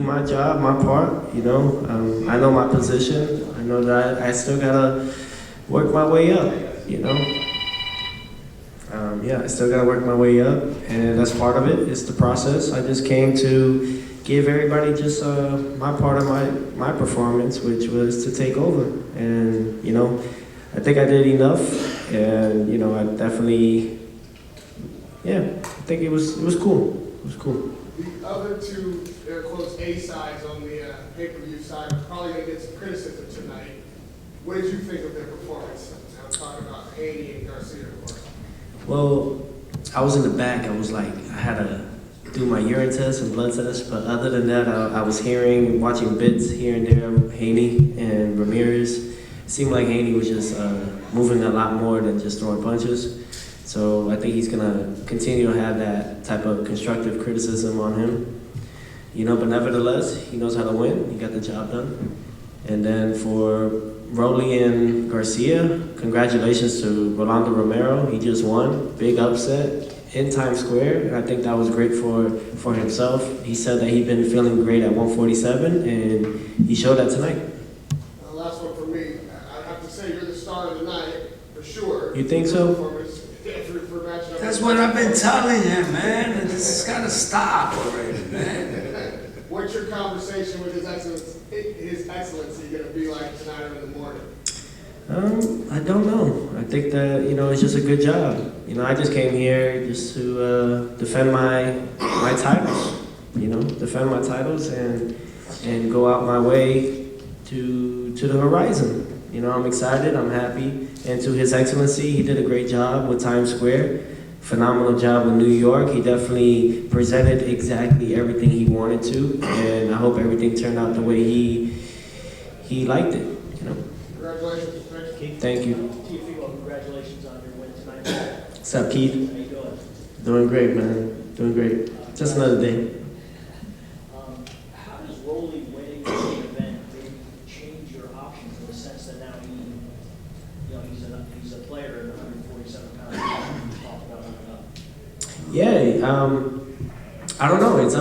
do my job, my part. You know, I know my position. I know that I still gotta work my way up. You know, yeah, I still gotta work my way up, and that's part of it. It's the process. I just came to give everybody just my part of my performance, which was to take over. And you know, I think I did enough, and you know, I definitely, yeah, I think it was cool. It was cool. The other two, air quotes, A sides on the pay-per-view side are probably going to get some criticism tonight. What did you think of their performance? I'm talking about Haney and Garcia, of course. Well, I was in the back. I was like, I had to do my urine test and blood test, but other than that, I was watching bits here and there, Haney and Ramirez. It seemed like Haney was just moving a lot more than just throwing punches. So I think he's gonna continue to have that type of constructive criticism on him. You know, but nevertheless, he knows how to win. He got the job done. And then for Rolly and Garcia, congratulations to Rolly Romero. He just won, big upset in Times Square. And I think that was great for himself. He said that he'd been feeling great at 147, and he showed that tonight. Last one for me. I have to say you're the star of the night, for sure. You think so? That's what I've been telling him, man. This has got to stop already, man. What's your conversation with His Excellency going to be like tonight or in the morning? I don't know. I think that, you know, it's just a good job. You know, I just came here just to defend my titles. You know, defend my titles and go out my way to the horizon. You know, I'm excited. I'm happy. And to His Excellency, he did a great job with Times Square. Phenomenal job with New York. He definitely presented exactly everything he wanted to, and I hope everything turned out the way he liked it. You know. Congratulations, Keith. Thank you. Teofimo, congratulations on your win tonight. What's up, Keith? How you doing? Doing great, man. Doing great. Just another day. How does Rolly winning the main event maybe change your options in the sense that now he's a player in 147 pounds? Yeah, I don't know. It's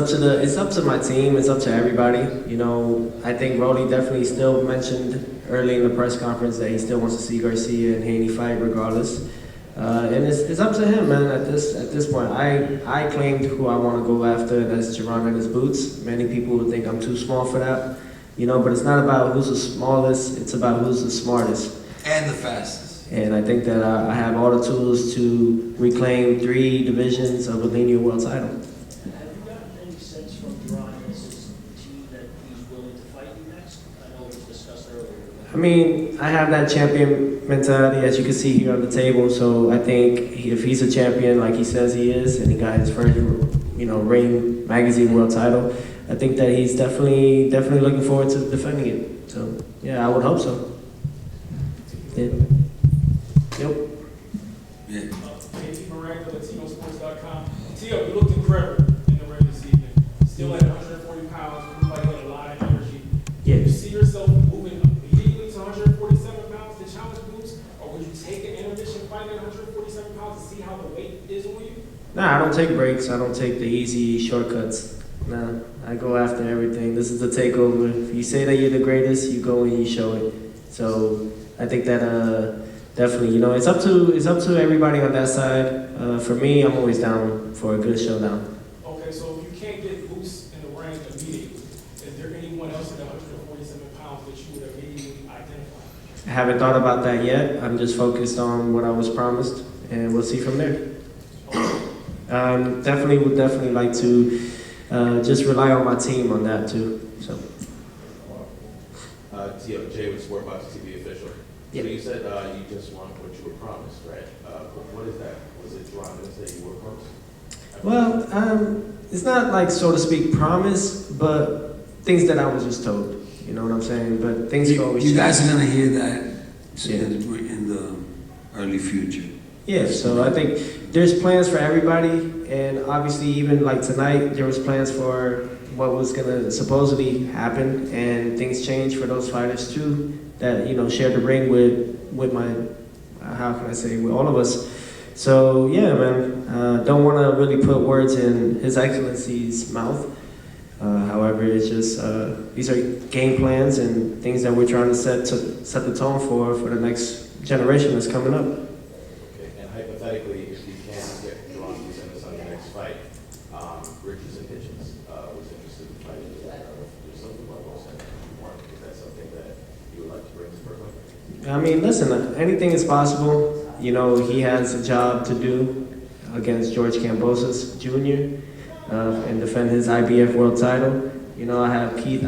up to my team. It's up to everybody. You know, I think Rolly definitely still mentioned early in the press conference that he still wants to see Garcia and Haney fight regardless. And it's up to him, man. At this point, I claimed who I want to go after. That's Jerron in his boots. Many people would think I'm too small for that. You know, but it's not about who's the smallest. It's about who's the smartest And the fastest. And I think that I have all the tools to reclaim 3 divisions of a linear world title. Have you gotten any sense from Jerron and his team that he's willing to fight you next? I know it was discussed earlier. I mean, I have that champion mentality, as you can see here on the table. So I think if he's a champion like he says he is, and he got his first, you know, Ring Magazine world title, I think that he's definitely looking forward to defending it. So yeah, I would hope so. Yeah. Yep. Yeah. TeoFimo.com. Teo, you looked incredible in the ring this evening. Still at 140 pounds, everybody had a lot of energy. Yeah. Do you see yourself moving immediately to 147 pounds to challenge Boots? Or would you take an intermission fight at 147 pounds to see how the weight is on you? Nah, I don't take breaks. I don't take the easy shortcuts. Nah, I go after everything. This is the takeover. If you say that you're the greatest, you go and you show it. So I think that definitely, you know, it's up to everybody on that side. For me, I'm always down for a good showdown. Okay, so if you can't get Boots in the ring immediately, is there anyone else at 147 pounds that you would immediately identify? I haven't thought about that yet. I'm just focused on what I was promised, and we'll see from there. Would definitely like to just rely on my team on that too. So. Jay with Sportbox TV official. Yep. So you said you just want what you were promised, right? What is that? Was it Jerron that said you were promised? Well, it's not like, so to speak, promise, but things that I was just told. You know what I'm saying? But things go always You guys change. are going to hear that Yeah. in the early future. Yeah, so I think there's plans for everybody, and obviously even like tonight, there was plans for what was gonna supposedly happen, and things changed for those fighters too, that, you know, shared the ring with my, how can I say, with all of us. So yeah, man, don't want to really put words in His Excellency's mouth. However, it's just these are game plans and things that we're trying to set the tone for the next generation that's coming up. Okay, and hypothetically, if you can get Ron Lucenis on your next fight, Richards and Hitchens was interested in fighting you. There's something about those that you want. Is that something that you would like to bring to Brooklyn? I mean, listen, anything is possible. You know, he has a job to do against George Kambosos Jr. And defend his IBF world title. You know, I have Keith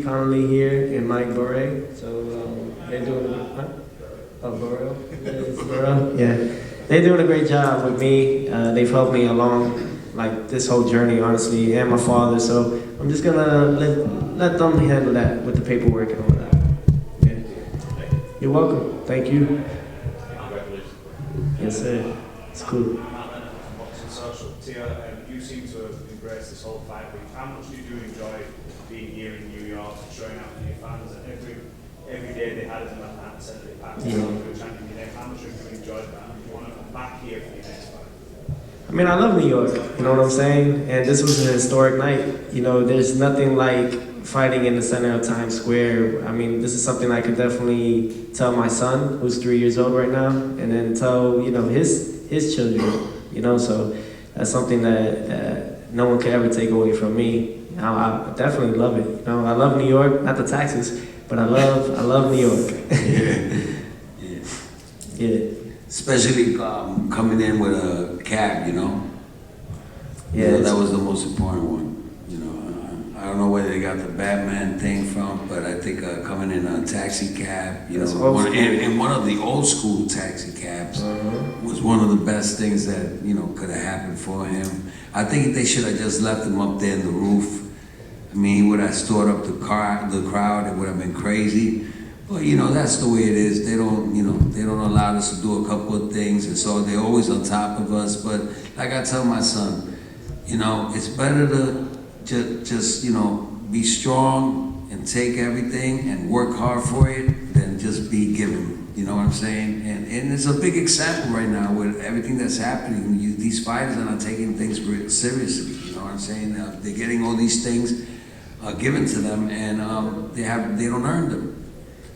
Connolly here and Mike Borre. So they're doing Burrow. Yeah, they're doing a great job with me. They've helped me along like this whole journey, honestly, and my father. So I'm just gonna let them handle that with the paperwork and all that. Yeah. You're welcome. Thank you. Congratulations. Yes, sir. It's cool. Boxing Social. Tia, you seem to have embraced this whole fight week. How much do you enjoy being here in New York and showing out for your fans? And every day they had it in Manhattan Center, they packed it on for champion your name. How much have you enjoyed that? And you want to come back here for your next fight? I mean, I love New York, you know what I'm saying? And this was a historic night. You know, there's nothing like fighting in the center of Times Square. I mean, this is something I could definitely tell my son, who's 3 years old right now, and then tell, you know, his children, you know, so that's something that no one can ever take away from me. I definitely love it. You know, I love New York, not the taxes, but I love New York. Yeah. Yeah. Especially coming in with a cab, you know? Yeah, You know, that was the most important one. You know, I don't know where they got the Batman thing from, but I think coming in a taxi cab, you That's know, old school. in one of the old school taxi cabs was one of the best things that, you know, could have happened for him. I think they should have just left him up there in the roof. I mean, he would have stored up the crowd, it would have been crazy. But, you know, that's the way it is. They don't, you know, they don't allow us to do a couple of things, and so they're always on top of us. But like I tell my son, you know, it's better to just, you know, be strong and take everything and work hard for it than just be given. You know what I'm saying? And it's a big example right now with everything that's happening. These fighters are not taking things seriously. You know what I'm saying? They're getting all these things given to them, and they don't earn them.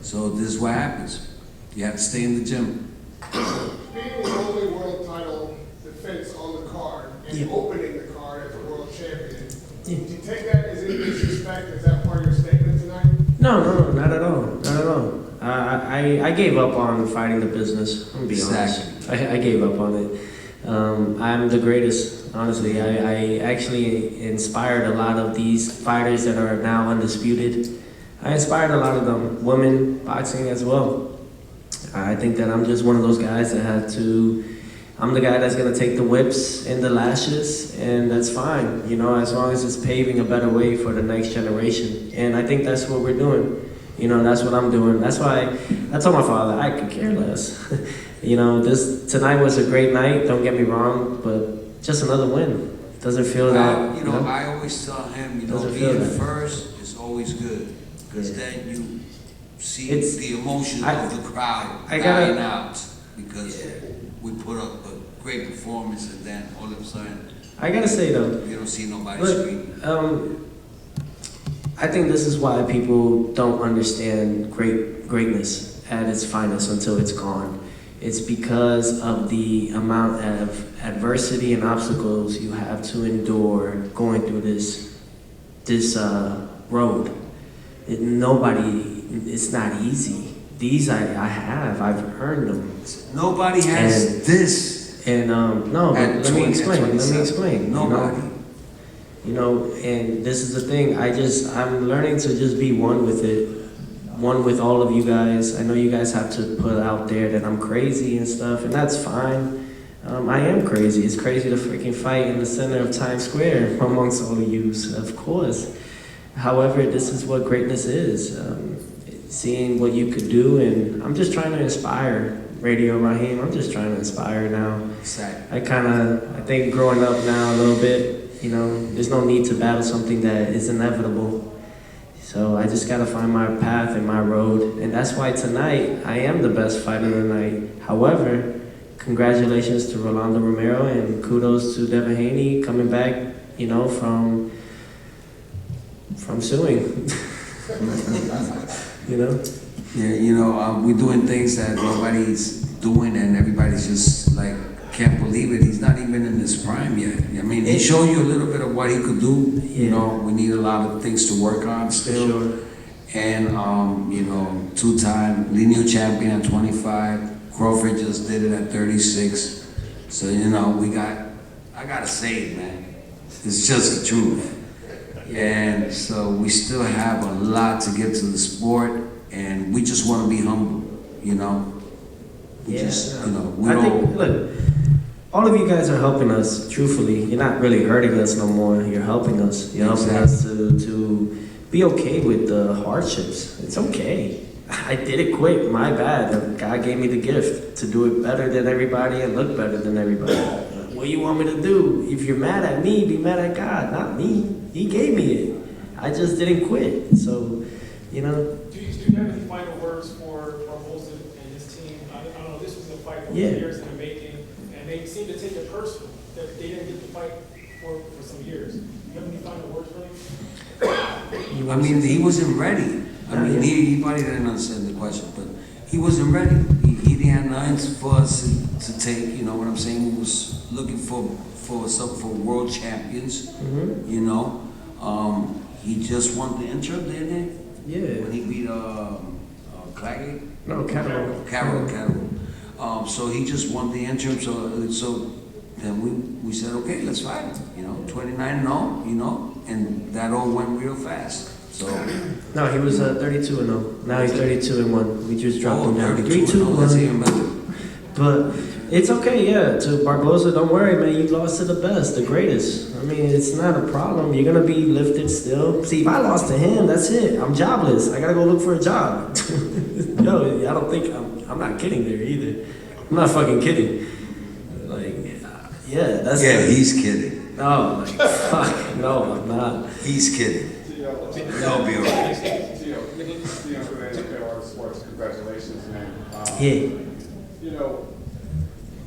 So this is what happens. You have to stay in the gym. Being the only world title defense on the card and opening the card as a world champion, do you take that as any disrespect? Is that part of your statement tonight? No, not at all. Not at all. I gave up on fighting the business. I'm gonna be honest. I gave up on it. I'm the greatest, honestly. I actually inspired a lot of these fighters that are now undisputed. I inspired a lot of them, women, boxing as well. I think that I'm just one of those guys that have to, I'm the guy that's gonna take the whips and the lashes, and that's fine, you know, as long as it's paving a better way for the next generation. And I think that's what we're doing. You know, that's what I'm doing. That's why I told my father, I could care less. You know, tonight was a great night, don't get me wrong, but just another win. Doesn't feel that, You know, I always tell him, you know, Doesn't feel being that. first is always good. Because then you see It's- the emotion of the crowd I gotta- dying out. Because we put up a great performance, and then all of a sudden, I gotta say though, you don't see nobody look, screaming. I think this is why people don't understand greatness at its finest until it's gone. It's because of the amount of adversity and obstacles you have to endure going through this road. It's not easy. These I've earned them. Nobody has And- this. And no, but At let me 20, explain. 27. Nobody. You know, and this is the thing. I'm learning to just be one with it, one with all of you guys. I know you guys have to put out there that I'm crazy and stuff, and that's fine. I am crazy. It's crazy to freaking fight in the center of Times Square amongst all of you, of course. However, this is what greatness is. Seeing what you could do, and I'm just trying to inspire. Radio Raheem, I'm just trying to inspire now. Exactly. I think growing up now a little bit, you know, there's no need to battle something that is inevitable. So I just gotta find my path and my road. And that's why tonight, I am the best fighter of the night. However, congratulations to Rolly Romero and kudos to Devin Haney coming back, you know, from From suing. You know? Yeah, you know, we're doing things that nobody's doing, and everybody's just like, can't believe it. He's not even in his prime yet. I mean, he showed you a little bit of what he could do. You know, we need a lot of things to work on still. Sure. And, you know, two-time lineal champion at 25. Crawford just did it at 36. So, you know, I gotta say it, man. It's just the truth. And so we still have a lot to give to the sport, and we just want to be humble, you know? We just, you know, we I don't... think, look, all of you guys are helping us, truthfully. You're not really hurting us no more. You're helping us. You're helping us to be okay with the hardships. It's okay. I did it quick, my bad. God gave me the gift to do it better than everybody and look better than everybody. What do you want me to do? If you're mad at me, be mad at God, not me. He gave me it. I just didn't quit. So, you know. Do you have any final words for Barboza and his team? I don't know, this was a fight for years in the making, and they seem to take it personal that they didn't get to fight for some years. Do you have any final words for them? I mean, he wasn't ready. I mean, he probably didn't understand the question, but he wasn't ready. He didn't have nines for us to take, you know what I'm saying? He was looking for world champions, you know? He just won the interim, didn't he? Yeah. When he beat Claggett? No, Carroll. So he just won the interim, so then we said, okay, let's fight him, you know? 29-0, you know? And that all went real fast. So no, he was 32-0. Now he's 32-1. We just dropped him down. 32-0, that's even better. But it's okay, yeah. To Barboza, don't worry, man. You lost to the best, the greatest. I mean, it's not a problem. You're gonna be lifted still. See, if I lost to him, that's it. I'm jobless. I gotta go look for a job. Yo, I don't think I'm not kidding there either. I'm not fucking kidding. Like, yeah, that's. Yeah, he's kidding. No, like, fuck, no, I'm not. He's kidding. That'll be alright. Sports, congratulations, man. Yeah. You know,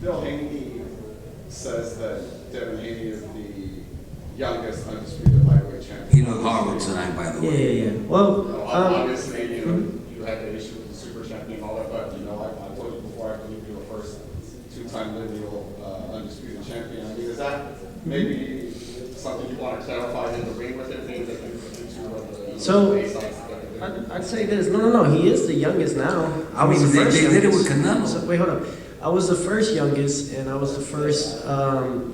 Bill Haney says that Devin Haney is the youngest undisputed lightweight champion. He looked horrible tonight, by the way. Yeah. Well, obviously, you know, you had the issue with the super champion and all that, but you know, I told you before, I believe you were first two-time lineal undisputed champion. I mean, is that maybe something you want to clarify in the ring with him? Maybe that so, I'd say this. No. He is the youngest now. I was the first. They did it with Canelo. So, wait, hold up. I was the first youngest, and I was the first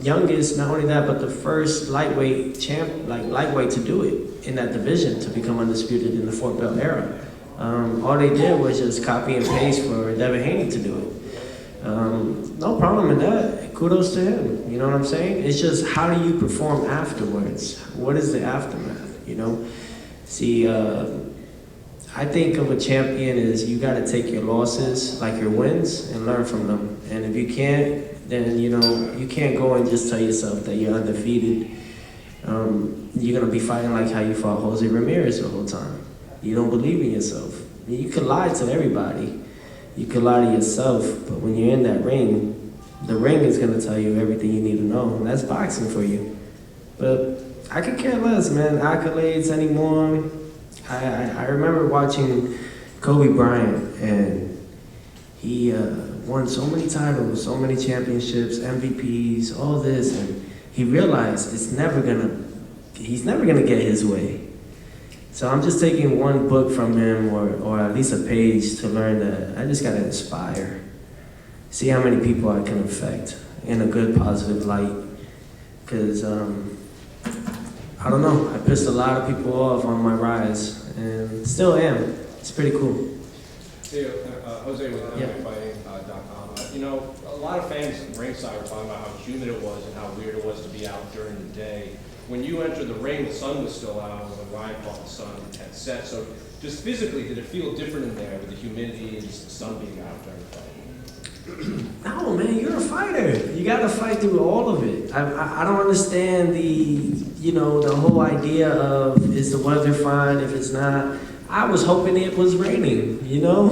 youngest. Not only that, but the first lightweight to do it in that division to become undisputed in the Fort Bell era. All they did was just copy and paste for Devin Haney to do it. No problem in that. Kudos to him. You know what I'm saying? It's just how do you perform afterwards? What is the aftermath? You know. See, I think of a champion as you got to take your losses like your wins and learn from them. And if you can't, then, you know, you can't go and just tell yourself that you're undefeated. You're going to be fighting like how you fought Jose Ramirez the whole time. You don't believe in yourself. You could lie to everybody. You could lie to yourself. But when you're in that ring, the ring is going to tell you everything you need to know. And that's boxing for you. But I could care less, man. Accolades anymore. I remember watching Kobe Bryant, and he won so many titles, so many championships, MVPs, all this, and he realized he's never gonna get his way. So I'm just taking one book from him, or at least a page, to learn that I just gotta inspire. See how many people I can affect in a good, positive light. Because I don't know, I pissed a lot of people off on my rise, and still am. It's pretty cool. Jose with FightHype.com. You know, a lot of fans at ringside were talking about how humid it was and how weird it was to be out during the day. When you entered the ring, the sun was still out, and when Ryan fought, the sun had set. So just physically, did it feel different in there with the humidity and just the sun being out during the fight? No, man, you're a fighter. You got to fight through all of it. I don't understand the whole idea of, is the weather fine if it's not? I was hoping it was raining, you know?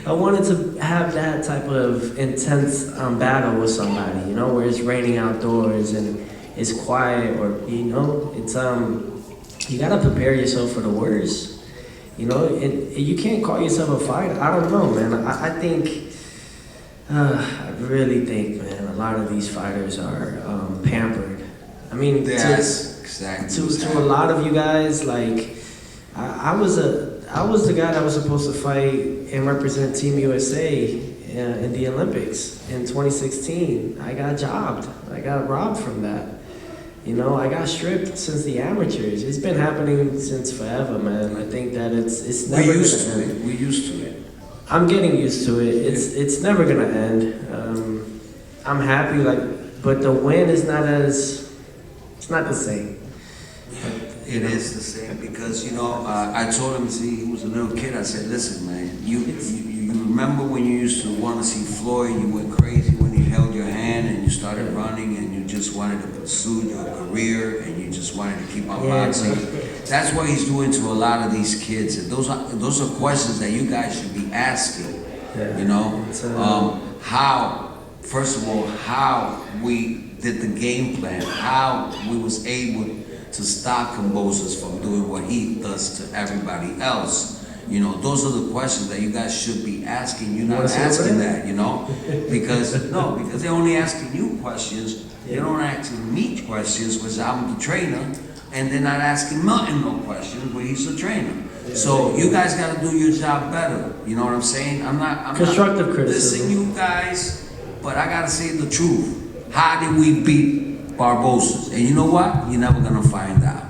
I wanted to have that type of intense battle with somebody, you know, where it's raining outdoors and it's quiet, or, you know, it's you gotta prepare yourself for the worst. You know, you can't call yourself a fighter. I don't know, man. I think, I really think, man, a lot of these fighters are pampered. I mean, Yes, exactly. to a lot of you guys, like, I was the guy that was supposed to fight and represent Team USA in the Olympics in 2016. I got jobbed. I got robbed from that. You know, I got stripped since the amateurs. It's been happening since forever, man. I think that it's never We're used gonna to end. it. We're used to it. I'm getting used to it. It's never gonna end. I'm happy, like, but the win is not it's not the same. It is the same because, you know, I told him, see, he was a little kid. I said, listen, man, you remember when you used to want to see Floyd, you went crazy when he held your hand and you started running and you just wanted to pursue your career and you just wanted to keep on boxing. That's what he's doing to a lot of these kids. And those are questions that you guys should be asking, you know? How, first of all, how we did the game plan, how we was able to stop Barboza's from doing what he does to everybody else. You know, those are the questions that you guys should be asking. You're not asking that, you know? Because they're only asking you questions. They don't asking me questions, because I'm the trainer, and they're not asking Milton no questions, but he's the trainer. So you guys got to do your job better. You know what I'm saying? I'm not Constructive criticism. dissing you guys, but I got to say the truth. How did we beat Barboza's? And you know what? You're never going to find out.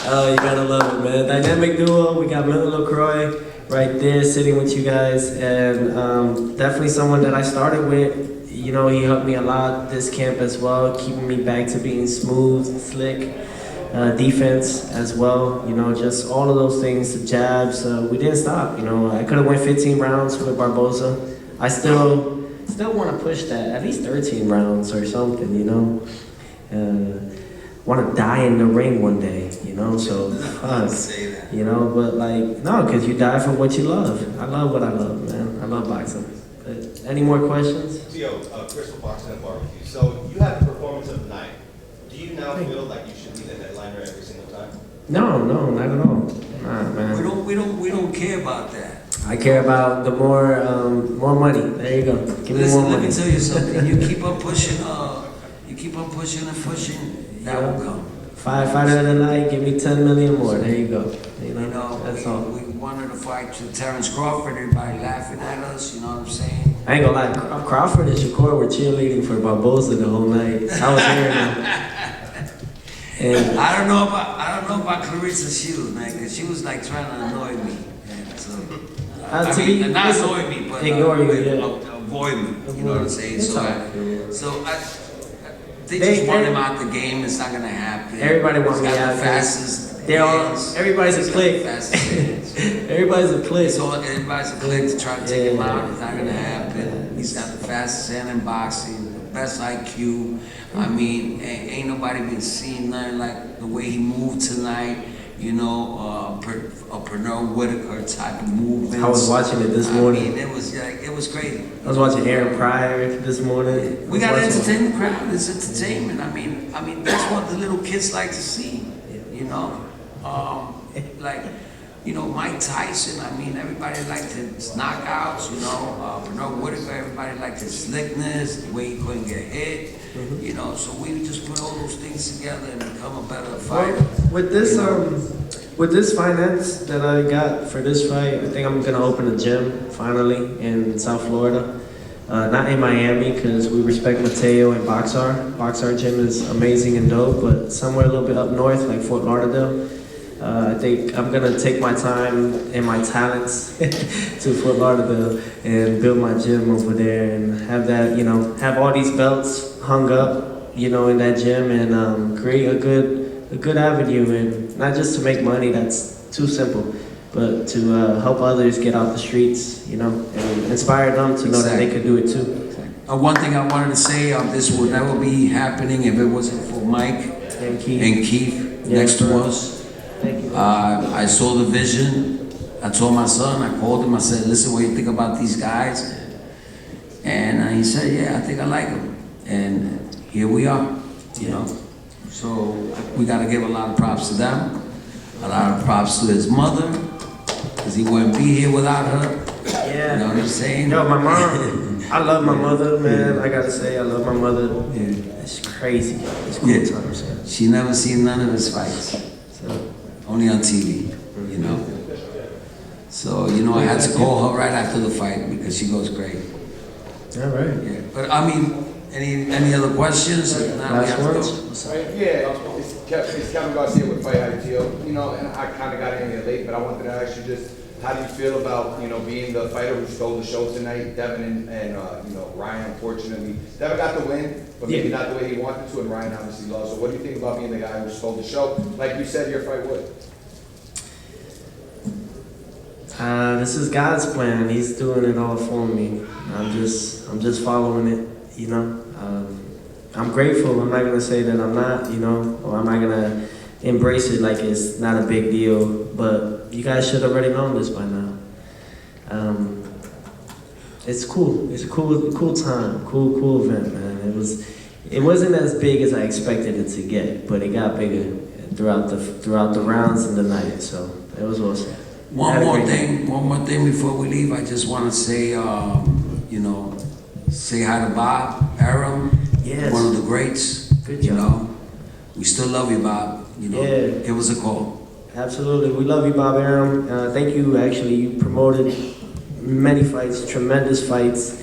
Oh, you gotta love it, man. Dynamic duo. We got Milton LaCroix right there sitting with you guys, and definitely someone that I started with. You know, he helped me a lot this camp as well, keeping me back to being smooth, slick, defense as well. You know, just all of those things, the jabs. We didn't stop. You know, I could have went 15 rounds with Barboza. I still want to push that, at least 13 rounds or something. You know. Want to die in the ring one day, you know, so, you know, but like, no, because you die for what you love. I love what I love, man. I love boxing. But any more questions? Theo, Crystal Boxing and Barbecue. So you had the performance of the night. Do you now feel like you should be the headliner every single time? No, not at all. Nah, man. We don't care about that. I care about the more money. There you go. Give me more money. Let me tell you something. You keep on pushing, and pushing. That will come. Fight of the night, give me 10 million more. There you go. You know, that's all. We wanted to fight to Terence Crawford, everybody laughing at us, you know what I'm saying? I ain't gonna lie, Crawford and Shakur were cheerleading for Barboza the whole night. I was hearing them. And I don't know about Clarissa Shields, man, because she was like trying to annoy me. And so, not annoy me, but ignore you, avoid me. You know what I'm saying? So they They just want him out the game. It's not gonna happen. Everybody wants me He's got out the there. fastest. Everybody's a clique. Everybody's a clique. So everybody's a clique to try to take him out. It's not gonna happen. He's got the fastest hand in boxing, the best IQ. I mean, ain't nobody been seeing nothing like the way he moved tonight. You know, a Pernell Whitaker type of movement. I was watching it this morning. I mean, it was crazy. I was watching Aaron Pryor this morning. We gotta entertain the crowd. It's entertainment. I mean, that's what the little kids like to see. You know, like, you know, Mike Tyson. I mean, everybody liked his knockouts. You know, Pernell Whitaker. Everybody liked his slickness, the way he couldn't get hit. You know, so we just put all those things together and become a better fighter. With this finance that I got for this fight, I think I'm gonna open a gym finally in South Florida. Not in Miami, because we respect Mateo and Boxar. Boxar gym is amazing and dope, but somewhere a little bit up north, like Fort Lauderdale. I think I'm gonna take my time and my talents to Fort Lauderdale and build my gym over there and have that, you know, have all these belts hung up, you know, in that gym and create a good avenue, and not just to make money, that's too simple, but to help others get out the streets, you know, and inspire them to know that they could do it too. One thing I wanted to say, this would never be happening if it wasn't for Mike and Keith next to us. Thank you. I saw the vision. I told my son, I called him, I said, listen, what do you think about these guys? And he said, yeah, I think I like them. And here we are, you know. So we got to give a lot of props to them, a lot of props to his mother, because he wouldn't be here without her. Yeah. You know what I'm saying? Yo, my mom, I love my mother, man. I gotta say, I love my mother. Yeah. It's crazy. It's cool Yeah. times. Yeah. She never seen none of his fights, So, only on TV, you know. So, you know, I had to call her right after the fight because she goes great. all right. Yeah. But I mean, any other questions? If not, we Last have to go. words? What's up? Yeah, it's Kevin Garcia with FightHype, Teo. You know, and I kind of got in here late, but I wanted to ask you just, how do you feel about, you know, being the fighter who stole the show tonight? Devin and you know, Ryan, unfortunately. Devin got the win, but maybe not the way he wanted to, and Ryan obviously lost. So what do you think about being the guy who stole the show? Like you said, your fight would. This is God's plan. He's doing it all for me. I'm just following it, you know. I'm grateful. I'm not gonna say that I'm not, you know, or I'm not gonna embrace it like it's not a big deal. But you guys should have already known this by now. It's cool. It's a cool time. Cool event, man. It wasn't as big as I expected it to get, but it got bigger throughout the rounds and the night. So it was awesome. One more thing before we leave. I just want to say, you know, say hi to Bob Arum, Yes. one of the greats. Good You job. know, we still love you, Bob. You know, Yeah. give us a call. Absolutely. We love you, Bob Arum. Thank you, actually. You promoted many fights, tremendous fights.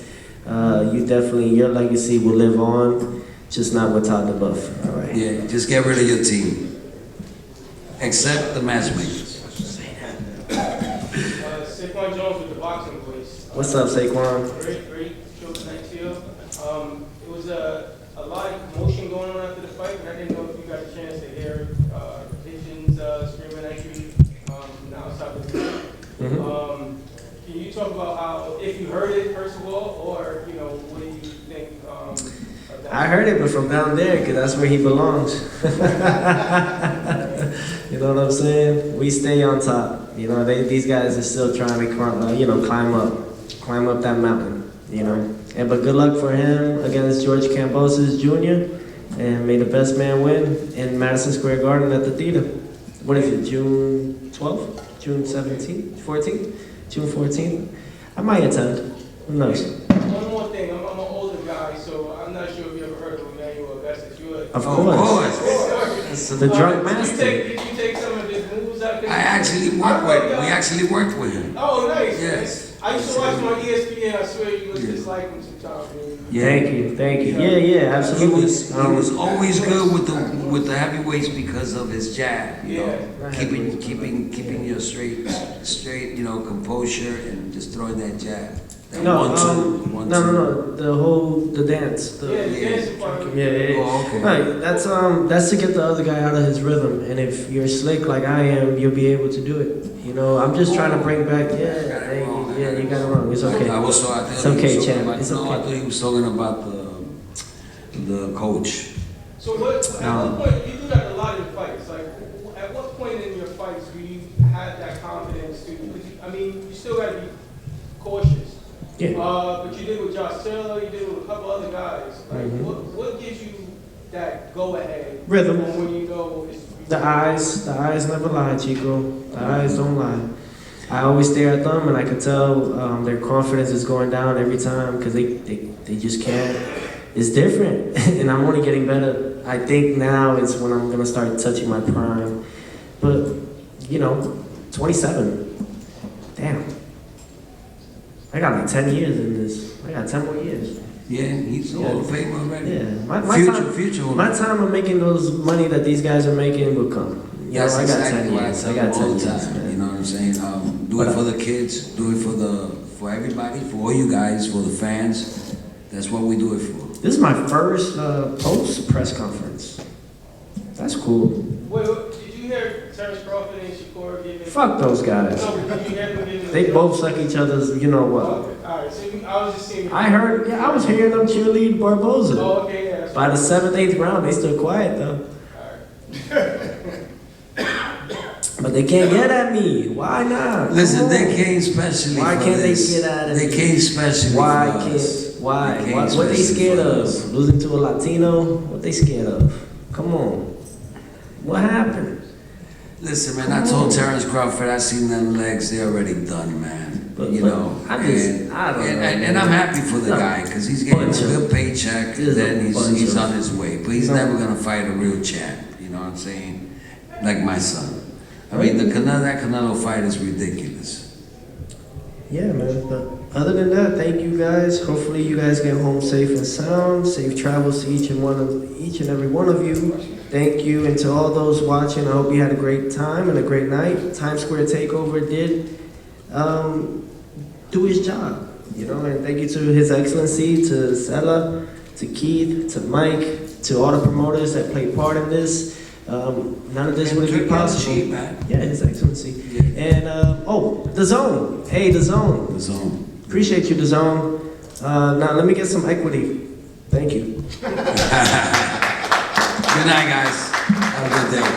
Your legacy will live on, just not with Todd DeBuff. All right. Yeah, just get rid of your team, except the matchmakers. Saquon Jones with the boxing place. What's up, Saquon? Great show tonight, Teo. It was a lot of commotion going on after the fight, and I didn't know if you got a chance to hear pigeons screaming at you from the outside of the ring. Can you talk about how, if you heard it, first of all, or, you know, what do you think of that? I heard it, but from down there, because that's where he belongs. You know what I'm saying? We stay on top. You know, these guys are still trying to, climb up that mountain. You know, but good luck for him against George Kambosos Jr. And may the best man win in Madison Square Garden at the theater. What is it? June 12th? June 17th? 14th? June 14th? I might attend. Who knows? One more thing. I'm an older guy, so I'm not sure if you ever heard of Emmanuel Augustus. You would. Of course. The drunk master. Did you take some of his moves out? We actually worked with him. Oh, nice. Yes. I used to watch him on ESPN. I swear you look just like him sometimes. Yeah. Thank you. Yeah, absolutely. He was always good with the heavyweights because of his jab. You know, keeping your straight, you know, composure and just throwing that jab. That No, 1-2. the dance. The dancing part. Yeah. Oh, okay. Right, that's to get the other guy out of his rhythm. And if you're slick like I am, you'll be able to do it. You know, I'm just trying to bring back. You got it wrong. It's okay. It's okay, champ. It's I okay. thought he was talking about the coach. So at what point, you do that a lot in fights, like at what point in your fights do you have that confidence to, I mean, you still gotta be cautious. Yeah. But you did with Josh Taylor, you did with a couple other guys. Like what gives you that go ahead? Rhythm. When you know it's The eyes never lie, Chico. The eyes don't lie. I always stare at them, and I can tell their confidence is going down every time because they just can't. It's different, and I'm only getting better. I think now is when I'm gonna start touching my prime. But 27. Damn. I got like 10 years in this. I got 10 more years. Yeah, he's Hall of Fame already. Yeah, Future. My time of making those money that these guys are making will come. That's I got exactly 10 what years. I I got tell 10 all the years, time. man. You know what I'm saying? Do it for the kids. Do it for everybody, for all you guys, for the fans. That's what we do it for. This is my first post press conference. That's cool. Wait, did you hear Terence Crawford and Shakur giving? Fuck those guys. No, but did you hear them giving? They both suck each other's, you know what. Okay, all right. So I was just seeing. I was hearing them cheerlead Barboza. Oh, okay, yeah. By the 7th, 8th round, they still quiet though. But they can't get at me. Why not? Listen, they came specially Why for can't this. they get at us? They came specially Why for us. can't? Why? They came What they especially scared for of? us. Losing to a Latino? What they scared of? Come on. What happened? Listen, man, I told Terence Crawford, I seen them legs, they already done, man. But- You but know, I don't know. and I'm happy for the No. guy, because he's getting a Bunch of- good paycheck, There's a then bunch he's of- on his way. But he's No. never gonna fight a real champ, you know what I'm saying? Like my son. I mean, that Canelo fight is ridiculous. Yeah, man. But other than that, thank you guys. Hopefully, you guys get home safe and sound. Safe travels to each and every one of you. Thank you, and to all those watching, I hope you had a great time and a great night. Times Square Takeover did do his job, you know. And thank you to His Excellency, to Sela, to Keith, to Mike, to all the promoters that played part in this. None of this would have been possible. Cheap, man. Yeah, His Excellency. And, The Zone. Hey, The Zone. The zone. Appreciate you, The Zone. Now, let me get some equity. Thank you. Good night, guys. Have a good day.